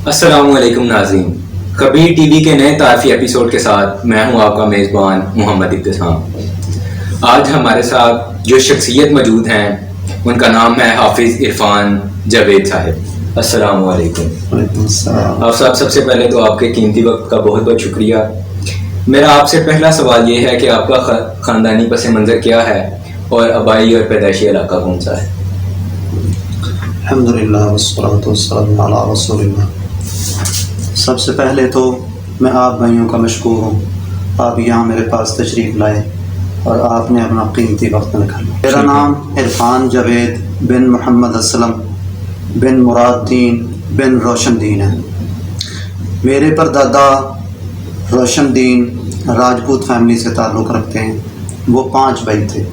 السلام علیکم ناظرین، کبیر ٹی وی کے نئے تعارفی ایپیسوڈ کے ساتھ میں ہوں آپ کا میزبان محمد ابتسام۔ آج ہمارے ساتھ جو شخصیت موجود ہیں ان کا نام ہے حافظ عرفان جاوید صاحب۔ السلام علیکم۔ وعلیکم السلام۔ آپ صاحب، سب سے پہلے تو آپ کے قیمتی وقت کا بہت بہت شکریہ۔ میرا آپ سے پہلا سوال یہ ہے کہ آپ کا خاندانی پس منظر کیا ہے اور آبائی اور پیدائشی علاقہ کون سا ہے؟ الحمدللہ والصلاۃ والسلام علی رسول اللہ۔ سب سے پہلے تو میں آپ بھائیوں کا مشکور ہوں، آپ یہاں میرے پاس تشریف لائے اور آپ نے اپنا قیمتی وقت نکالا۔ میرا نام عرفان جاوید بن محمد اسلم بن مراد دین بن روشن دین ہے۔ میرے پردادا روشن دین راجپوت فیملی سے تعلق رکھتے ہیں۔ وہ 5 بھائی تھے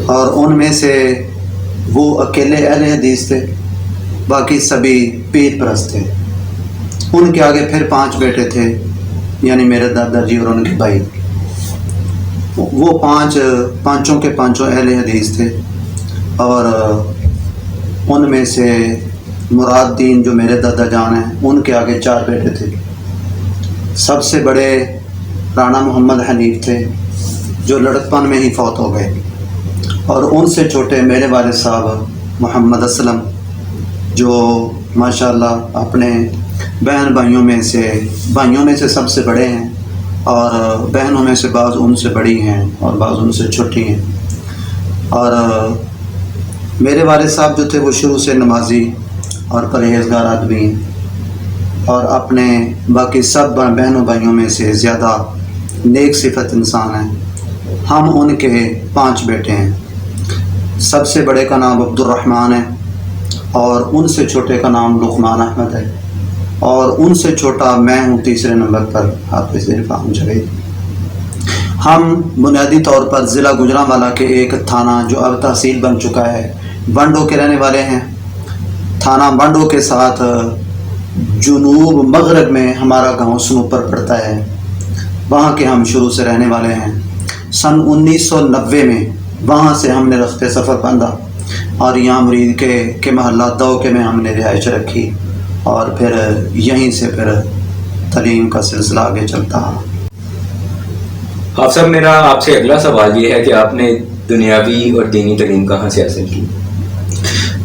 اور ان میں سے وہ اکیلے اہل حدیث تھے، باقی سبھی پیر پرست تھے۔ ان کے آگے پھر 5 بیٹے تھے، یعنی میرے دادا جی اور ان کے بھائی۔ وہ پانچوں کے پانچوں اہل حدیث تھے اور ان میں سے مراد دین جو میرے دادا جان ہیں، ان کے آگے 4 بیٹے تھے۔ سب سے بڑے رانا محمد حنیف تھے جو لڑکپن میں ہی فوت ہو گئے، اور ان سے چھوٹے میرے والد صاحب محمد اسلم جو ماشاءاللہ اپنے بہنوں میں سے سب سے بڑے ہیں، اور بہنوں میں سے بعض ان سے بڑی ہیں اور بعض ان سے چھوٹی ہیں۔ اور میرے والد صاحب جو تھے وہ شروع سے نمازی اور پرہیزگار آدمی ہیں، اور اپنے باقی سب بہنوں بھائیوں میں سے زیادہ نیک صفت انسان ہیں۔ ہم ان کے 5 بیٹے ہیں۔ سب سے بڑے کا نام عبد الرحمن ہے، اور ان سے چھوٹے کا نام لقمان احمد ہے، اور ان سے چھوٹا میں ہوں تیسرے نمبر پر، حافظ عرفان جاوید۔ ہم بنیادی طور پر ضلع گوجرانوالا کے ایک تھانہ جو اب تحصیل بن چکا ہے بنڈو کے رہنے والے ہیں۔ تھانہ بنڈو کے ساتھ جنوب مغرب میں ہمارا گاؤں سنوپر پڑتا ہے، وہاں کے ہم شروع سے رہنے والے ہیں۔ سن 1990 میں وہاں سے ہم نے رخت سفر باندھا اور یہاں مرید کے محلہ دوکے میں ہم نے رہائش رکھی، اور پھر یہیں سے پھر تعلیم کا سلسلہ آگے چلتا ہے۔ آپ صاحب، میرا آپ سے اگلا سوال یہ ہے کہ آپ نے دنیاوی اور دینی تعلیم کہاں سے حاصل کی؟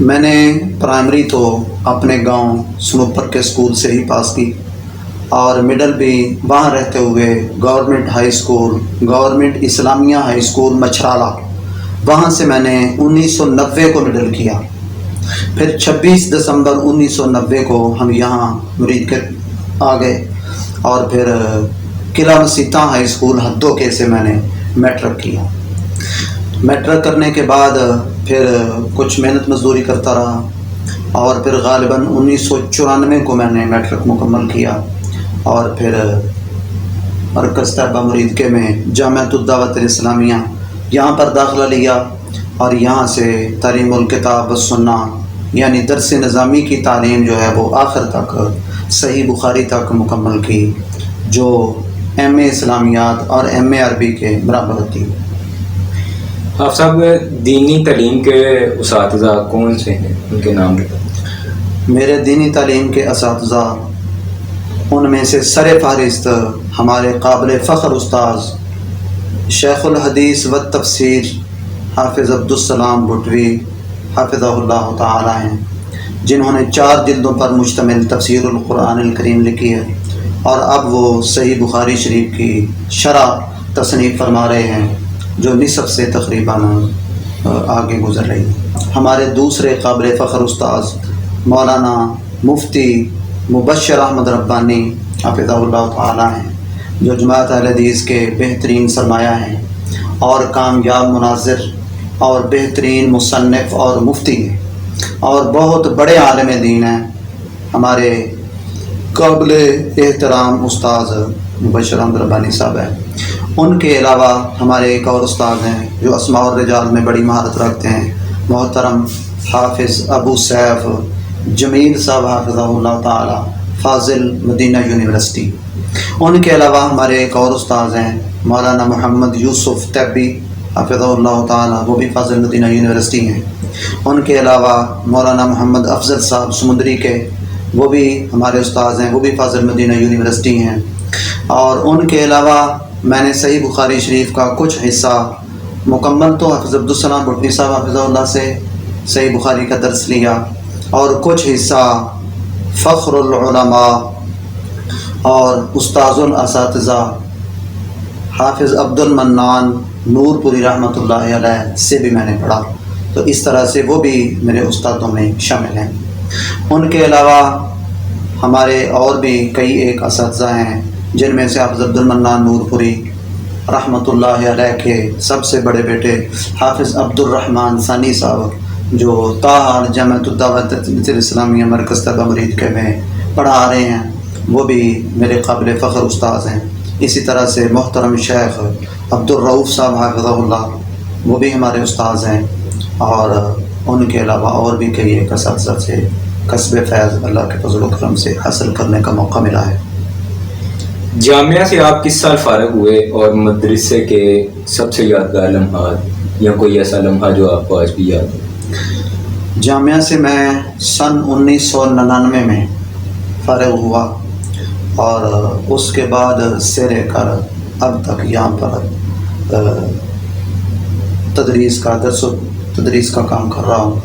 میں نے پرائمری تو اپنے گاؤں سنوپر کے اسکول سے ہی پاس کی، اور مڈل بھی وہاں رہتے ہوئے گورنمنٹ ہائی اسکول، گورنمنٹ اسلامیہ ہائی اسکول مچھرالہ، وہاں سے میں نے 1990 کو مڈل کیا۔ پھر 26 دسمبر 1990 کو ہم یہاں مرید کے آ گئے، اور پھر قلعہ مسیطہ ہائی اسکول ہدوکے سے میں نے میٹرک کیا۔ میٹرک کرنے کے بعد پھر کچھ محنت مزدوری کرتا رہا، اور پھر غالباً 1994 کو میں نے میٹرک مکمل کیا، اور پھر مرکز طیبہ مرید کے میں جامعۃ الدعوت الاسلامیہ یہاں پر داخلہ لیا، اور یہاں سے تعلیم الکتاب والسنہ یعنی درس نظامی کی تعلیم جو ہے وہ آخر تک صحیح بخاری تک مکمل کی، جو ایم اے اسلامیات اور ایم اے عربی کے برابر ہوتی ہے۔ آپ صاحب، دینی تعلیم کے اساتذہ کون سے ہیں؟ ان کے نام بتائیں۔ میرے دینی تعلیم کے اساتذہ، ان میں سے سر فہرست ہمارے قابل فخر استاذ شیخ الحدیث و تفسیر حافظ عبدالسلام بھٹوی حافظہ اللہ تعالی ہیں، جنہوں نے 4 جلدوں پر مشتمل تفسیر القرآن الکریم لکھی ہے، اور اب وہ صحیح بخاری شریف کی شرح تصنیف فرما رہے ہیں جو نصف سے تقریباً آگے گزر رہی ہے۔ ہمارے دوسرے قابل فخر استاذ مولانا مفتی مبشر احمد ربانی حافظہ اللہ تعالی ہیں، جو جماعت اہل حدیث کے بہترین سرمایہ ہیں، اور کامیاب مناظر اور بہترین مصنف اور مفتی ہیں، اور بہت بڑے عالم دین ہیں۔ ہمارے قابل احترام استاذ مبشر احمد ربانی صاحب ہیں۔ ان کے علاوہ ہمارے ایک اور استاد ہیں جو اسماء الرجال میں بڑی مہارت رکھتے ہیں، محترم حافظ ابو سیف جمیل صاحب حافظہ اللہ تعالی، فاضل مدینہ یونیورسٹی۔ ان کے علاوہ ہمارے ایک اور استاذ ہیں مولانا محمد یوسف طیبی حافظہ اللہ تعالی، وہ بھی فاضل مدینہ یونیورسٹی ہیں۔ ان کے علاوہ مولانا محمد افضل صاحب سمندری کے، وہ بھی ہمارے استاذ ہیں، وہ بھی فاضل مدینہ یونیورسٹی ہیں. اور ان کے علاوہ میں نے صحیح بخاری شریف کا کچھ حصہ مکمل تو حافظ عبدالسلام بھٹنی صاحب حافظہ اللہ سے صحیح بخاری کا درس لیا، اور کچھ حصہ فخر العلماء اور استاذ الاساتذہ حافظ عبد المنان نور پوری رحمۃ اللہ علیہ سے بھی میں نے پڑھا. تو اس طرح سے وہ بھی میرے استادوں میں شامل ہیں. ان کے علاوہ ہمارے اور بھی کئی ایک اساتذہ ہیں، جن میں سے حافظ عبد المنان نور پوری رحمۃ اللہ علیہ کے سب سے بڑے بیٹے حافظ عبد الرحمن ثانی صاحب، جو تاحال جامعۃ الدعوت الاسلامیہ مرکز طیبہ مرید کے میں پڑھا رہے ہیں، وہ بھی میرے قابل فخر استاذ ہیں. اسی طرح سے محترم شیخ عبد الرؤوف صاحب حافظہ اللہ، وہ بھی ہمارے استاذ ہیں. اور ان کے علاوہ اور بھی کئی ایک اساتذہ سے کسب فیض اللہ کے فضل و کرم سے حاصل کرنے کا موقع ملا ہے. جامعہ سے آپ کس سال فارغ ہوئے، اور مدرسے کے سب سے یادگار لمحات یا کوئی ایسا لمحہ جو آپ کو آج بھی یاد ہو؟ جامعہ سے میں سن 1999 میں فارغ ہوا، اور اس کے بعد سے لے کر اب تک یہاں پر تدریس کا کام کر رہا ہوں.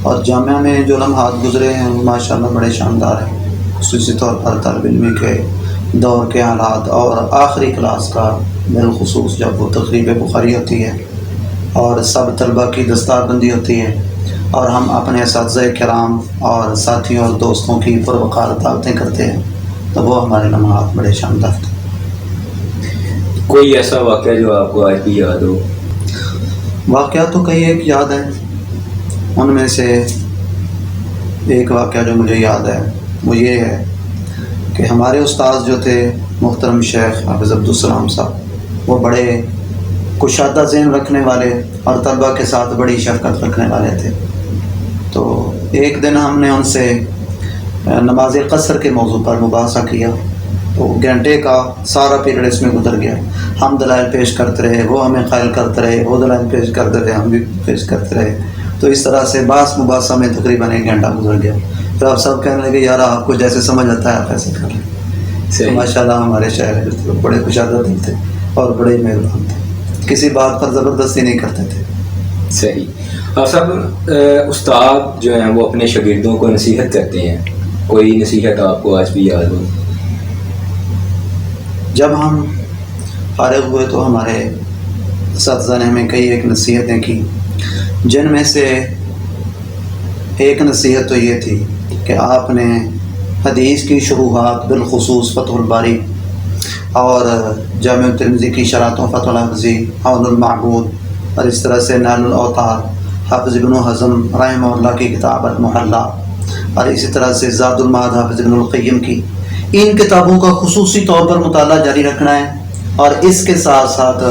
اور جامعہ میں جو لمحات گزرے ہیں وہ ماشاءاللہ بڑے شاندار ہیں، خصوصی طور پر طالب علمی کے دور کے حالات، اور آخری کلاس کا بالخصوص جب وہ تقریب بخاری ہوتی ہے اور سب طلبہ کی دستار بندی ہوتی ہے، اور ہم اپنے اساتذہ کرام اور ساتھیوں اور دوستوں کی پروقار دعوتیں کرتے ہیں، تو وہ ہمارے لمحات بڑے شاندار تھے. کوئی ایسا واقعہ جو آپ کو آج بھی یاد ہو؟ واقعات تو کئی ایک یاد ہیں، ان میں سے ایک واقعہ جو مجھے یاد ہے وہ یہ ہے کہ ہمارے استاذ جو تھے محترم شیخ حافظ عبدالسلام صاحب، وہ بڑے کشادہ ذہن رکھنے والے اور طلبہ کے ساتھ بڑی شفقت رکھنے والے تھے. تو ایک دن ہم نے ان سے نماز قصر کے موضوع پر مباحثہ کیا، تو گھنٹے کا سارا پیریڈ اس میں گزر گیا. ہم دلائل پیش کرتے رہے، وہ ہمیں قائل کرتے رہے، وہ دلائل پیش کرتے رہے، ہم بھی پیش کرتے رہے. تو اس طرح سے بحث مباحثہ میں تقریباً 1 گھنٹہ گزر گیا. پھر آپ سب کہنے لگے یار آپ کو جیسے سمجھ آتا ہے آپ ایسے کر لیں. ماشاء اللہ ہمارے شاعر بڑے کشادہ دل تھے اور بڑے مہربان تھے، کسی بات پر زبردستی نہیں کرتے تھے. صحیح. اور سب استاد جو ہیں وہ اپنے شاگردوں کو نصیحت کرتے ہیں، کوئی نصیحت آپ کو آج بھی یاد ہو؟ جب ہم فارغ ہوئے تو ہمارے اساتذہ نے ہمیں کئی ایک نصیحتیں کی، جن میں سے ایک نصیحت تو یہ تھی کہ آپ نے حدیث کی شروحات بالخصوص فتح الباری اور جامع ترمذی کی شرح فتح الحفظی، عون المعبود، اور اس طرح سے نال الاوطار حافظ ابن حزم رحمہ اللہ کی کتاب المحلہ، اور اسی طرح سے زاد المعاد حافظ ابن القیم کی، ان کتابوں کا خصوصی طور پر مطالعہ جاری رکھنا ہے. اور اس کے ساتھ ساتھ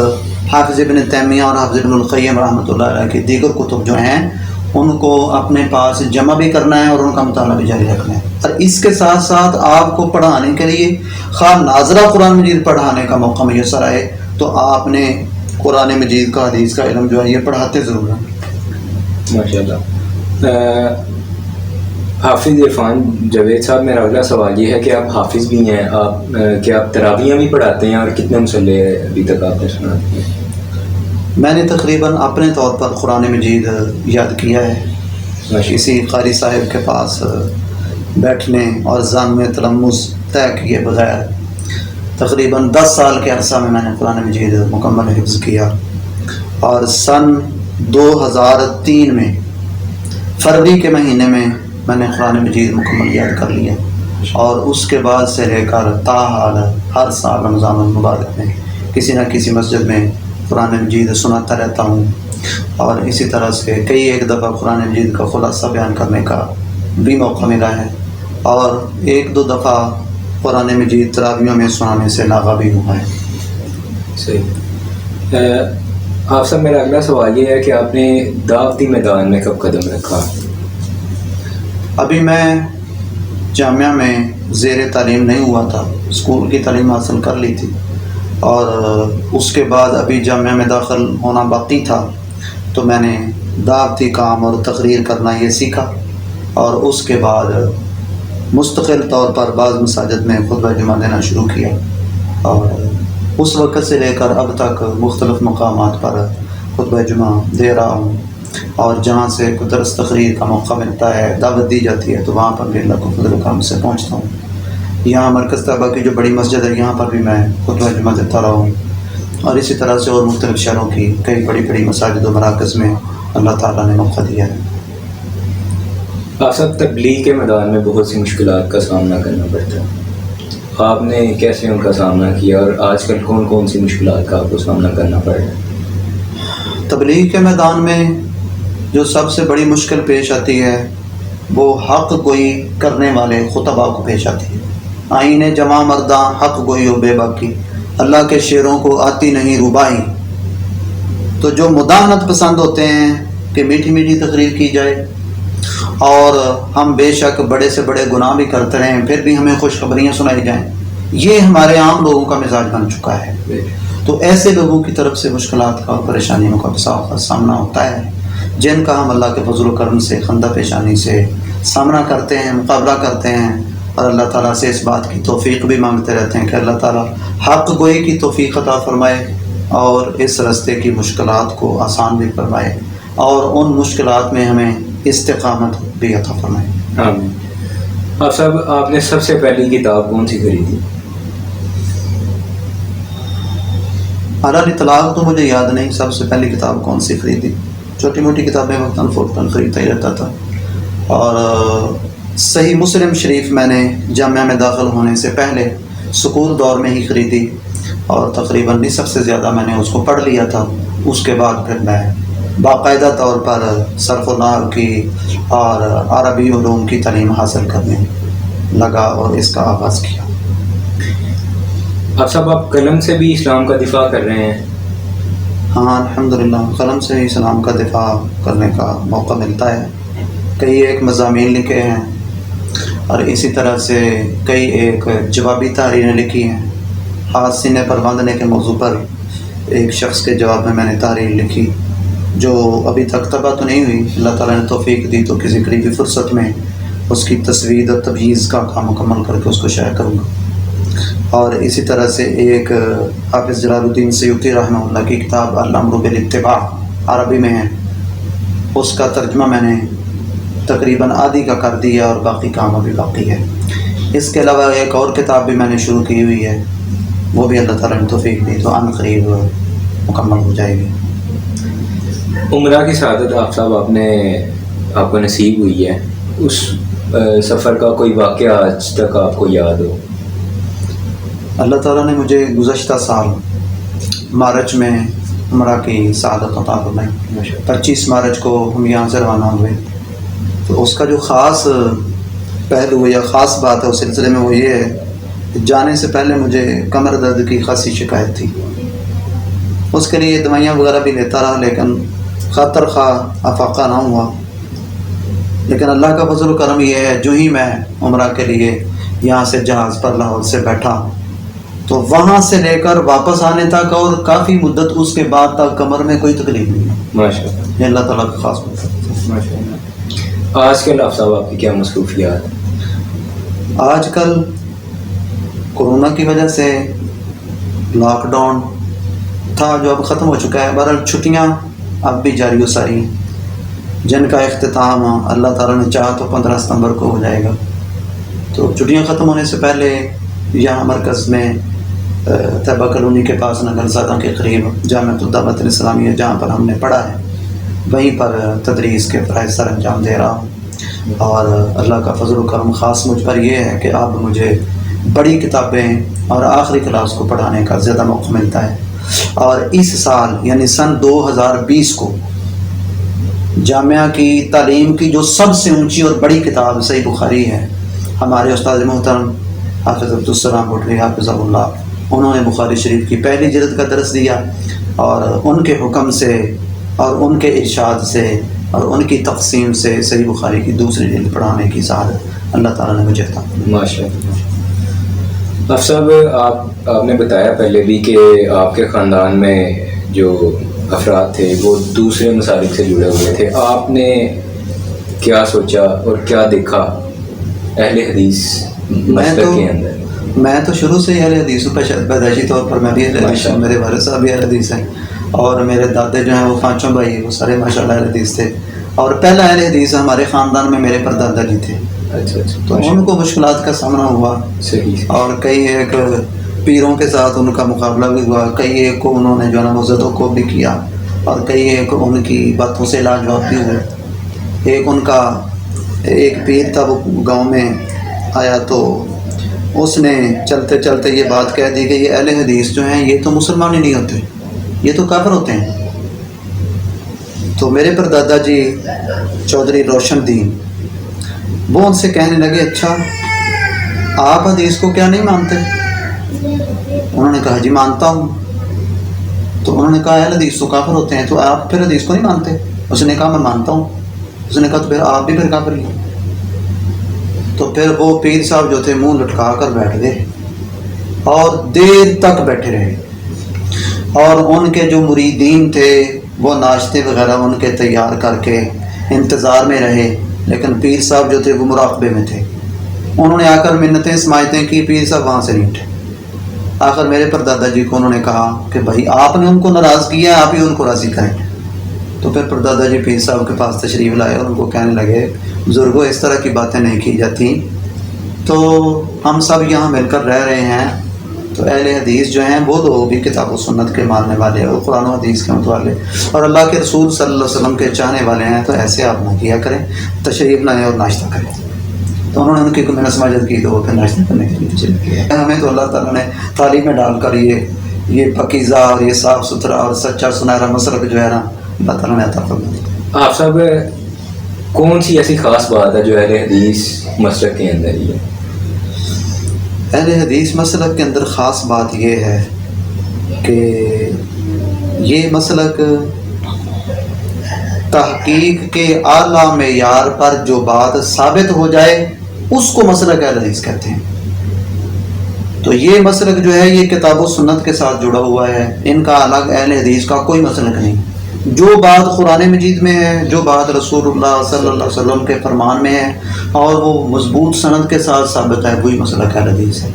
حافظ ابن تیمیہ اور حافظ ابن القیم رحمۃ اللہ علیہ کی دیگر کتب جو ہیں ان کو اپنے پاس جمع بھی کرنا ہے اور ان کا مطالعہ بھی جاری رکھنا ہے. اور اس کے ساتھ ساتھ آپ کو پڑھانے کے لیے خواہ ناظرہ قرآن مجید پڑھانے کا موقع میسر آئے تو آپ نے قرآن مجید کا حدیث کا علم جو ہے یہ پڑھاتے ضرور ہیں. ماشاء اللہ. حافظ عرفان جاوید صاحب، میرا اگلا سوال یہ ہے کہ آپ حافظ بھی ہیں، کیا آپ تراویحیں بھی پڑھاتے ہیں، اور کتنے مصلے ابھی تک آپ نے سناتے ہیں؟ میں نے تقریباً اپنے طور پر قرآن مجید یاد کیا ہے، کسی قاری صاحب کے پاس بیٹھنے اور ذہن میں تلمس طے کیے بغیر تقریباً 10 سال کے عرصہ میں نے قرآن مجید مکمل حفظ کیا. اور سن 2003 میں فروری کے مہینے میں نے قرآن مجید مکمل یاد کر لیا، اور اس کے بعد سے لے کر تاحال ہر سال رمضان المبارک میں کسی نہ کسی مسجد میں قرآن مجید سناتا رہتا ہوں. اور اسی طرح سے کئی ایک دفعہ قرآن مجید کا خلاصہ بیان کرنے کا بھی موقع ملا ہے، اور 1-2 دفعہ قرآن مجید تراویحوں میں سنانے سے لاغا بھی ہوا ہے. صحیح. آپ سب میرا اگلا سوال یہ ہے کہ آپ نے دعوتی میدان میں کب قدم رکھا؟ ابھی میں جامعہ میں زیر تعلیم نہیں ہوا تھا، اسکول کی تعلیم حاصل کر لی تھی، اور اس کے بعد ابھی جامعہ میں داخل ہونا باقی تھا، تو میں نے دعوتی کام اور تقریر کرنا یہ سیکھا، اور اس کے بعد مستقل طور پر بعض مساجد میں خطبہ جمعہ دینا شروع کیا، اور اس وقت سے لے کر اب تک مختلف مقامات پر خطبہ جمعہ دے رہا ہوں، اور جہاں سے کوئی درس تقریر کا موقع ملتا ہے، دعوت دی جاتی ہے، تو وہاں پر بھی اللہ کو فضل و کرم سے پہنچتا ہوں۔ یہاں مرکز طیبہ کی جو بڑی مسجد ہے، یہاں پر بھی میں خطبہ جمعہ دیتا رہا ہوں، اور اسی طرح سے اور مختلف شہروں کی کئی بڑی بڑی مساجد و مراکز میں اللہ تعالیٰ نے موقع دیا ہے۔ آپ سب تبلیغ کے میدان میں بہت سی مشکلات کا سامنا کرنا پڑتا ہے، آپ نے کیسے ان کا سامنا کیا، اور آج کل کون کون سی مشکلات کا آپ کو سامنا کرنا پڑ رہا ہے؟ تبلیغ کے میدان میں جو سب سے بڑی مشکل پیش آتی ہے وہ حق گوئی کرنے والے خطباء کو پیش آتی ہے۔ آئین جمع مرداں حق گوئی و بے باکی، اللہ کے شعروں کو آتی نہیں ربائی۔ تو جو مداحنت پسند ہوتے ہیں کہ میٹھی میٹھی تقریر کی جائے، اور ہم بے شک بڑے سے بڑے گناہ بھی کرتے رہیں پھر بھی ہمیں خوشخبریاں سنائی جائیں، یہ ہمارے عام لوگوں کا مزاج بن چکا ہے۔ تو ایسے لوگوں کی طرف سے مشکلات کا اور پریشانیوں کا سامنا ہوتا ہے، جن کا ہم اللہ کے فضل و کرم سے خندہ پیشانی سے سامنا کرتے ہیں، مقابلہ کرتے ہیں، اور اللہ تعالیٰ سے اس بات کی توفیق بھی مانگتے رہتے ہیں کہ اللہ تعالیٰ حق گوئی کی توفیق عطا فرمائے، اور اس راستے کی مشکلات کو آسان بھی فرمائے، اور ان مشکلات میں ہمیں استقامت بھی عطا فرمائے۔ آمین۔ آپ نے سب سے پہلی کتاب کون سی خریدی؟ اعلیٰ اطلاق تو مجھے یاد نہیں سب سے پہلی کتاب کون سی خریدی، چھوٹی موٹی کتابیں وقتاً فوقتاً خریدتا ہی رہتا تھا، اور صحیح مسلم شریف میں نے جامعہ میں داخل ہونے سے پہلے سکول دور میں ہی خریدی، اور تقریباً نصف سے زیادہ میں نے اس کو پڑھ لیا تھا۔ اس کے بعد پھر میں باقاعدہ طور پر صرف و نحو کی اور عربی علوم کی تعلیم حاصل کرنے لگا اور اس کا آغاز کیا۔ آپ قلم سے بھی اسلام کا دفاع کر رہے ہیں؟ ہاں الحمدللہ، قلم سے اسلام کا دفاع کرنے کا موقع ملتا ہے۔ کئی ایک مضامین لکھے ہیں، اور اسی طرح سے کئی ایک جوابی تحریریں لکھی ہیں۔ ہاتھ سینے پر باندھنے کے موضوع پر ایک شخص کے جواب میں نے تحریر لکھی، جو ابھی تک طبع تو نہیں ہوئی، اللہ تعالیٰ نے توفیق دی تو کسی قریبی فرصت میں اس کی تصویر اور تبییض کا کام مکمل کر کے اس کو شائع کروں گا۔ اور اسی طرح سے ایک حافظ جلال الدین سیوطی رحمہ اللہ کی کتاب الامر بالاتباع عربی میں ہے، اس کا ترجمہ میں نے تقریباً آدھی کا کر دیا، اور باقی کام ابھی باقی ہے۔ اس کے علاوہ ایک اور کتاب بھی میں نے شروع کی ہوئی ہے، وہ بھی اللہ تعالیٰ نے توفیق دی تو عن قریب مکمل ہو جائے گی۔ عمرہ کی سعادت آپ کو نصیب ہوئی ہے، اس سفر کا کوئی واقعہ آج تک آپ کو یاد ہو؟ اللہ تعالیٰ نے مجھے گزشتہ سال مارچ میں عمرہ کی سعادت عطا فرمائی۔ 25 مارچ کو ہم یہاں سے روانہ ہوئے، تو اس کا جو خاص پہلو یا خاص بات ہے اس سلسلے میں وہ یہ ہے کہ جانے سے پہلے مجھے کمر درد کی خاصی شکایت تھی۔ اس کے لیے دوائیاں وغیرہ بھی لیتا رہا، لیکن خاطر خواہ افاقہ نہ ہوا۔ لیکن اللہ کا فضل و کرم یہ ہے، جو ہی میں عمرہ کے لیے یہاں سے جہاز پر لاہور سے بیٹھا، تو وہاں سے لے کر واپس آنے تک اور کافی مدت اس کے بعد تک کمر میں کوئی تکلیف نہیں ہے۔ ماشاءاللہ، یہ اللہ تعالیٰ کا خاص مدد۔ ماشاءاللہ۔ آج کل آپ کی کیا مصروفیات؟ آج کل کورونا کی وجہ سے لاک ڈاؤن تھا جو اب ختم ہو چکا ہے، بہرحال چھٹیاں اب بھی جاری و ساری، جن کا اختتام اللہ تعالیٰ نے چاہا تو 15 ستمبر کو ہو جائے گا۔ تو چھٹیاں ختم ہونے سے پہلے یہاں مرکز میں طیبہ کالونی کے پاس نگر زادہ کے قریب جامعۃ الدعوۃ الاسلامیہ جہاں پر ہم نے پڑھا ہے، وہیں پر تدریس کے فرائض سر انجام دے رہا ہوں۔ اور اللہ کا فضل و کرم خاص مجھ پر یہ ہے کہ اب مجھے بڑی کتابیں اور آخری کلاس کو پڑھانے کا زیادہ موقع ملتا ہے۔ اور اس سال یعنی سن 2020 کو جامعہ کی تعلیم کی جو سب سے اونچی اور بڑی کتاب صحیح بخاری ہے، ہمارے استاد محترم حافظ عبدالسلام بھٹوی حافظہ اللہ، انہوں نے بخاری شریف کی پہلی جلد کا درس دیا، اور ان کے حکم سے اور ان کے ارشاد سے اور ان کی تقسیم سے صحیح بخاری کی دوسری جلد پڑھانے کی سعادت اللہ تعالیٰ نے مجھے عطا کی۔ ماشاءاللہ۔ صاحب آپ نے بتایا پہلے بھی کہ آپ کے خاندان میں جو افراد تھے وہ دوسرے مسالک سے جڑے ہوئے تھے، آپ نے کیا سوچا اور کیا دیکھا اہل حدیث مسلک کے اندر؟ میں تو شروع سے ہی اہل حدیث ہوں، پیدائشی طور پر میں بھی اہل حدیث ہوں، میرے والد صاحب بھی اہل حدیث ہیں، اور میرے دادے جو ہیں وہ پانچوں بھائی وہ سارے ماشاء اللہ اہل حدیث تھے، اور پہلا اہل حدیث ہمارے خاندان میں میرے پردادا جی تھے۔ اچھا تو ان کو مشکلات کا سامنا ہوا، صحیح، اور کئی ایک پیروں کے ساتھ ان کا مقابلہ بھی ہوا، کئی ایک کو انہوں نے جو ہے نا وہ زد و کوب بھی کیا، اور کئی ایک ان کی باتوں سے لاجواب بھی ہوئے۔ ایک ان کا ایک پیر تھا، وہ گاؤں میں آیا تو اس نے چلتے چلتے یہ بات کہہ دی کہ یہ اہل حدیث جو ہیں یہ تو مسلمان ہی نہیں ہوتے، یہ تو کافر ہوتے ہیں۔ تو میرے پردادا جی چودھری روشن دین وہ ان سے کہنے لگے اچھا آپ حدیث کو کیا نہیں مانتے؟ انہوں نے کہا جی مانتا ہوں۔ تو انہوں نے کہا اہل حدیث تو کافر ہوتے ہیں، تو آپ پھر حدیث کو نہیں مانتے؟ اس نے کہا میں مانتا ہوں۔ اس نے کہا تو پھر آپ بھی پھر کافر ہی ہیں۔ تو پھر وہ پیر صاحب جو تھے منہ لٹکا کر بیٹھ گئے اور دیر تک بیٹھے رہے، اور ان کے جو مریدین تھے وہ ناشتے وغیرہ ان کے تیار کر کے انتظار میں رہے، لیکن پیر صاحب جو تھے وہ مراقبے میں تھے۔ انہوں نے آ کر منتیں سماجتیں کی، پیر صاحب وہاں سے نہیں اٹھے۔ آخر میرے پردادا جی کو انہوں نے کہا کہ بھائی آپ نے ان کو ناراض کیا، آپ ہی ان کو راضی کریں۔ تو پھر پردادا جی پیر صاحب کے پاس تشریف لائے اور ان کو کہنے لگے بزرگوں اس طرح کی باتیں نہیں کی جاتی، تو ہم سب یہاں مل کر رہ رہے ہیں، تو اہل حدیث جو ہیں وہ تو بھی کتاب و سنت کے ماننے والے اور قرآن و حدیث کے متوالے اور اللہ کے رسول صلی اللہ علیہ وسلم کے چاہنے والے ہیں، تو ایسے آپ نہ کیا کریں، تشریف لائیں اور ناشتہ کریں۔ تو انہوں نے ان کی کو محنت سماجت کی تو وہ پھر ناشتہ کرنے کے لیے تشریف کیا۔ ہمیں تو اللہ تعالیٰ نے تعلیم میں ڈال کر یہ پاکیزہ اور یہ صاف ستھرا اور سچا سنہرا مسلک جو ہے نا اللہ تعالیٰ نے عطا فرمایا۔ آپ صاحب کون سی ایسی خاص بات ہے جو اہل حدیث مسلک کے اندر ہی ہے؟ اہل حدیث مسلک کے اندر خاص بات یہ ہے کہ یہ مسلک تحقیق کے اعلیٰ معیار پر جو بات ثابت ہو جائے اس کو مسلک اہل حدیث کہتے ہیں۔ تو یہ مسلک جو ہے یہ کتاب و سنت کے ساتھ جڑا ہوا ہے، ان کا الگ اہل حدیث کا کوئی مسلک نہیں۔ جو بات قرآن مجید میں ہے، جو بات رسول اللہ صلی اللہ علیہ وسلم کے فرمان میں ہے اور وہ مضبوط سند کے ساتھ ثابت ہے، وہی مسلک اہل حدیث ہے۔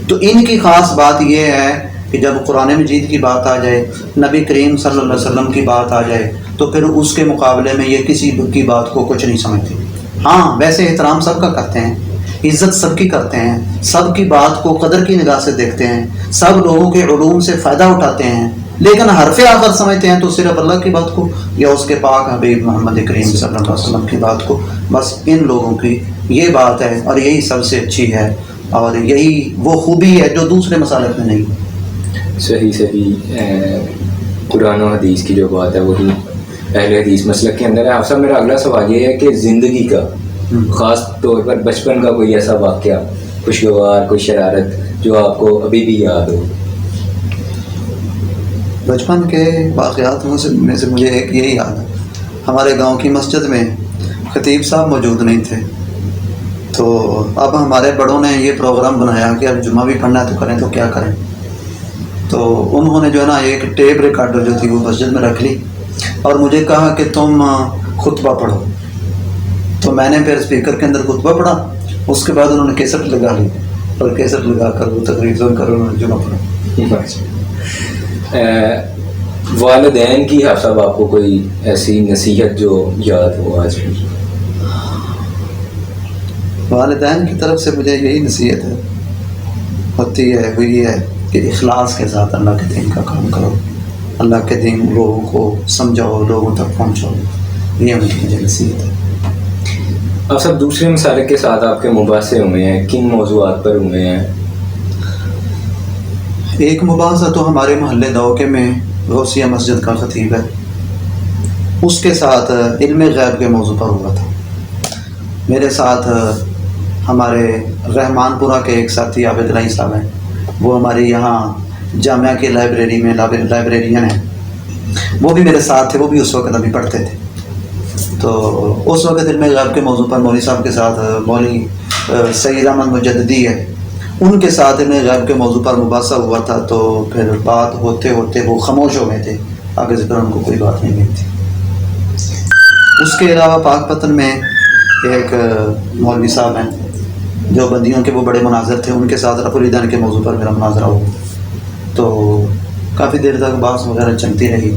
تو ان کی خاص بات یہ ہے کہ جب قرآن مجید کی بات آ جائے، نبی کریم صلی اللہ علیہ وسلم کی بات آ جائے، تو پھر اس کے مقابلے میں یہ کسی کی بات کو کچھ نہیں سمجھتے۔ ہاں ویسے احترام سب کا کرتے ہیں، عزت سب کی کرتے ہیں، سب کی بات کو قدر کی نگاہ سے دیکھتے ہیں، سب لوگوں کے علوم سے فائدہ اٹھاتے ہیں، لیکن حرف آخر سمجھتے ہیں تو صرف اللہ کی بات کو یا اس کے پاک حبیب محمد کریم صلی اللہ علیہ وسلم کی بات کو۔ بس ان لوگوں کی یہ بات ہے اور یہی سب سے اچھی ہے اور یہی وہ خوبی ہے جو دوسرے مسالک میں نہیں۔ صحیح قرآن و حدیث کی جو بات ہے وہی اہل حدیث مسلک کے اندر ہے۔ آپ صاحب میرا اگلا سوال یہ ہے کہ زندگی کا خاص طور پر بچپن کا کوئی ایسا واقعہ خوشگوار، کوئی شرارت جو آپ کو ابھی بھی یاد ہو؟ بچپن کے واقعات میں سے مجھے ایک یہی یاد ہے، ہمارے گاؤں کی مسجد میں خطیب صاحب موجود نہیں تھے، تو اب ہمارے بڑوں نے یہ پروگرام بنایا کہ اب جمعہ بھی پڑھنا ہے تو کریں تو کیا کریں۔ تو انہوں نے جو ہے نا ایک ٹیپ ریکارڈر جو تھی وہ مسجد میں رکھ لی اور مجھے کہا کہ تم خطبہ پڑھو۔ تو میں نے پھر اسپیکر کے اندر خطبہ پڑھا، اس کے بعد انہوں نے کیسٹ لگا لی اور کیسٹ لگا کر وہ تقریر سن کر انہوں نے جمعہ پڑھا۔ والدین کی صاحب آپ کو کوئی ایسی نصیحت جو یاد ہو آج بھی؟ والدین کی طرف سے مجھے یہی نصیحت ہوتی ہے، وہ یہ ہے کہ اخلاص کے ساتھ اللہ کے دین کا کام کرو، اللہ کے دین لوگوں کو سمجھاؤ، لوگوں تک پہنچاؤ، یہ ان کی مجھے نصیحت ہے۔ آپ سب دوسرے مسالک کے ساتھ آپ کے مباحثے ہوئے ہیں، کن موضوعات پر ہوئے ہیں؟ ایک مباحثہ تو ہمارے محلے دوکے میں غوثیہ مسجد کا خطیب ہے، اس کے ساتھ علم غیب کے موضوع پر ہوا تھا۔ میرے ساتھ ہمارے رحمان پورہ کے ایک ساتھی عابد الہی صاحب ہیں، وہ ہمارے یہاں جامعہ کی لائبریری میں لائبریرین ہیں، وہ بھی میرے ساتھ تھے، وہ بھی اس وقت ابھی پڑھتے تھے۔ تو اس وقت علم غیب کے موضوع پر مولوی صاحب کے ساتھ مولوی سید احمد مجددی ہے، ان کے ساتھ علم غیب کے موضوع پر مباحثہ ہوا تھا، تو پھر بات ہوتے ہوتے وہ خاموش ہو گئے تھے، آگے سے پھر ان کو کوئی بات نہیں ہوئی تھی۔ اس کے علاوہ پاک پتن میں ایک مولوی صاحب ہیں، جو بندیوں کے وہ بڑے مناظر تھے، ان کے ساتھ رفع الیدین کے موضوع پر میرا مناظرہ ہو. تو کافی دیر تک بحث وغیرہ چلتی رہی،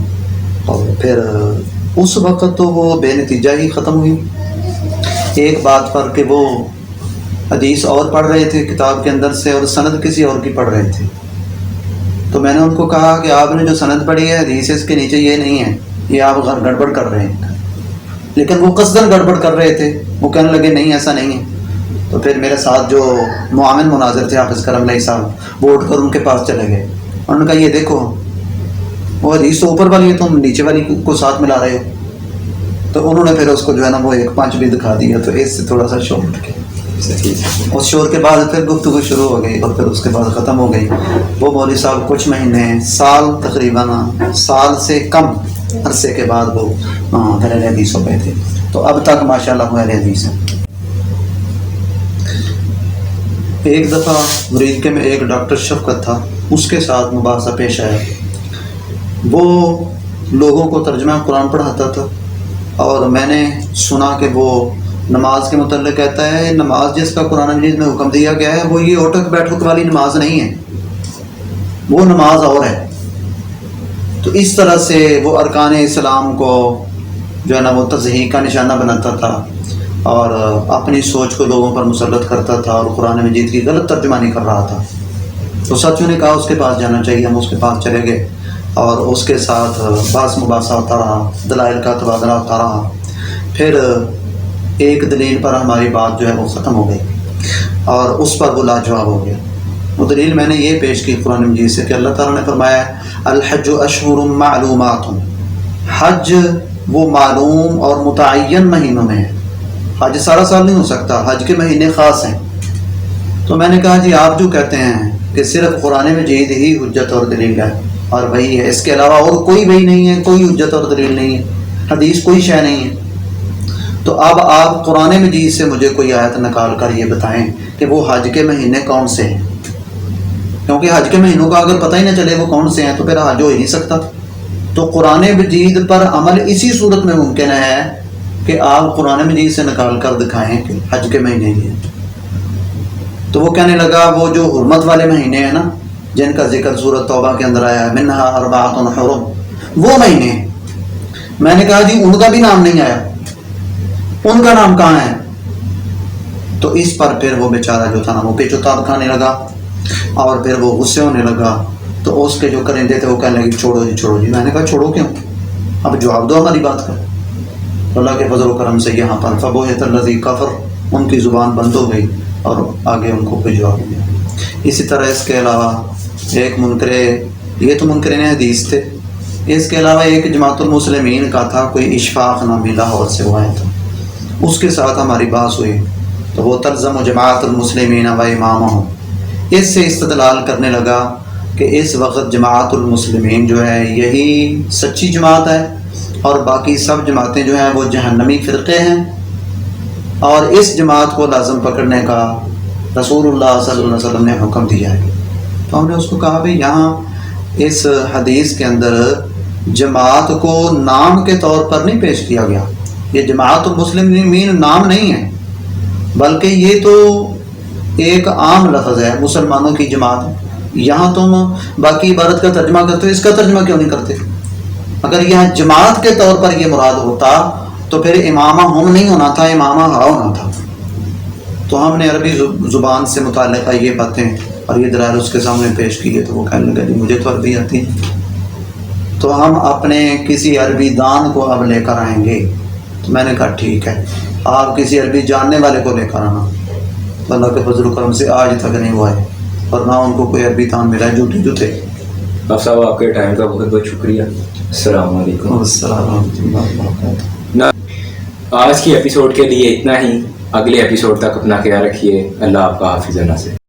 اور پھر اس وقت تو وہ بے نتیجہ ہی ختم ہوئی. ایک بات پر کہ وہ حدیث اور پڑھ رہے تھے کتاب کے اندر سے، اور سند کسی اور کی پڑھ رہے تھے. تو میں نے ان کو کہا کہ آپ نے جو سند پڑھی ہے حدیث اس کے نیچے یہ نہیں ہے، یہ آپ گڑبڑ کر رہے ہیں. لیکن وہ قصداً گڑبڑ کر رہے تھے. وہ کہنے لگے نہیں ایسا نہیں ہے. تو پھر میرے ساتھ جو معاون مناظر تھے حافظ کرم علیہ صاحب، وہ اٹھ کر ان کے پاس چلے گئے. انہوں نے کہا یہ دیکھو وہ حدیث تو اوپر والی ہے، تم نیچے والی کو ساتھ ملا رہے ہو. تو انہوں نے پھر اس کو جو ہے نا وہ ایک پنچ بھی دکھا دیا. تو اس سے تھوڑا سا شور اٹھ گیا. اس شور کے بعد پھر گفتگو شروع ہو گئی، اور پھر اس کے بعد ختم ہو گئی. وہ مولوی صاحب کچھ مہینے، سال، تقریباً سال سے کم عرصے کے بعد وہ اہل حدیث ہو گئے تھے. تو اب تک ماشاءاللہ وہ اہل حدیث ہیں. ایک دفعہ مرید کے میں ایک ڈاکٹر شفقت تھا، اس کے ساتھ مباحثہ پیش آیا. وہ لوگوں کو ترجمہ قرآن پڑھاتا تھا، اور میں نے سنا کہ وہ نماز کے متعلق کہتا ہے نماز جس کا قرآن مجید میں حکم دیا گیا ہے وہ یہ اٹھک بیٹھک والی نماز نہیں ہے، وہ نماز اور ہے. تو اس طرح سے وہ ارکان اسلام کو جو ہے نا وہ تضحیق کا نشانہ بناتا تھا، اور اپنی سوچ کو لوگوں پر مسلط کرتا تھا، اور قرآن مجید کی غلط ترجمانی کر رہا تھا. تو ساتھیوں نے کہا اس کے پاس جانا چاہیے. ہم اس کے پاس چلے گئے، اور اس کے ساتھ بحث مباحثہ ہوتا رہا، دلائل کا تبادلہ ہوتا رہا. پھر ایک دلیل پر ہماری بات جو ہے وہ ختم ہو گئی، اور اس پر وہ لاجواب ہو گیا. وہ دلیل میں نے یہ پیش کی قرآن مجید سے کہ اللہ تعالیٰ نے فرمایا الحج اشہر معلومات، حج وہ معلوم اور متعین مہینوں میں ہے. حج سارا سال نہیں ہو سکتا، حج کے مہینے خاص ہیں. تو میں نے کہا جی آپ جو کہتے ہیں کہ صرف قرآن مجید ہی حجت اور دلیل ہے اور وہی ہے، اس کے علاوہ اور کوئی وہی نہیں ہے، کوئی حجت اور دلیل نہیں ہے، حدیث کوئی شے نہیں ہے. تو اب آپ قرآن مجید سے مجھے کوئی آیت نکال کر یہ بتائیں کہ وہ حج کے مہینے کون سے ہیں، کیونکہ حج کے مہینوں کا اگر پتہ ہی نہ چلے وہ کون سے ہیں تو پھر حج ہو ہی نہیں سکتا. تو قرآن مجید پر عمل اسی صورت میں ممکن ہے کہ آپ قرآن مجید سے نکال کر دکھائیں کہ حج کے مہینے ہی ہیں. تو وہ کہنے لگا وہ جو حرمت والے مہینے ہیں نا، جن کا ذکر سورۃ توبہ کے اندر آیا ہے منہا اربعۃ حرم، وہ مہینے. میں نے کہا جی ان کا بھی نام نہیں آیا، ان کا نام کہاں ہے؟ تو اس پر پھر وہ بیچارہ جو تھا نا وہ پیچ و تاب کھانے لگا، اور پھر وہ غصے ہونے لگا. تو اس کے جو کرندے تھے وہ کہنے لگے چھوڑو جی چھوڑو جی. میں نے کہا چھوڑو کیوں، اب جواب دو ہماری بات کا. اللہ کے فضل و کرم سے یہاں پر فبہت الذی کفر، ان کی زبان بند ہو گئی اور آگے ان کو کوئی جواب نہیں دیا. اسی طرح اس کے علاوہ ایک منکر، یہ تو منکرین حدیث تھے، اس کے علاوہ ایک جماعت المسلمین کا تھا، کوئی اشفاق نامی لاہور سے وہ آیا تھا. اس کے ساتھ ہماری بحث ہوئی تو وہ تلزم جماعت المسلمین و امامہم، اس سے استدلال کرنے لگا کہ اس وقت جماعت المسلمین جو ہے یہی سچی جماعت ہے، اور باقی سب جماعتیں جو ہیں وہ جہنمی فرقے ہیں، اور اس جماعت کو لازم پکڑنے کا رسول اللہ صلی اللہ علیہ وسلم نے حکم دیا ہے. تو ہم نے اس کو کہا بھائی یہاں اس حدیث کے اندر جماعت کو نام کے طور پر نہیں پیش کیا گیا. یہ جماعت المسلمین نام نہیں ہے، بلکہ یہ تو ایک عام لفظ ہے، مسلمانوں کی جماعت. یہاں تم باقی عبارت کا ترجمہ کرتے ہو، اس کا ترجمہ کیوں نہیں کرتے؟ اگر یہاں جماعت کے طور پر یہ مراد ہوتا تو پھر امامہ ہم نہیں ہونا تھا، امامہ ہا ہونا تھا. تو ہم نے عربی زبان سے متعلقہ یہ باتیں اور یہ دلائل اس کے سامنے پیش کیے تو وہ کہنے لگا جی مجھے تو عربی آتی ہے. تو ہم اپنے کسی عربی دان کو اب لے کر آئیں گے. تو میں نے کہا ٹھیک ہے، آپ کسی عربی جاننے والے کو لے کر آنا. تو اللہ کے فضل و کرم سے آج تک نہیں ہوا ہے، اور نہ ان کو کوئی عربی دان ملا ہے. جھوٹے جھوٹے. ڈاکٹر صاحب آپ کے ٹائم کا بہت بہت شکریہ. السلام علیکم. السلام ورحمۃ اللہ وبرکاتہ. آج کی ایپیسوڈ کے لیے اتنا ہی. اگلے ایپیسوڈ تک اپنا خیال رکھیے. اللہ آپ کا حافظ.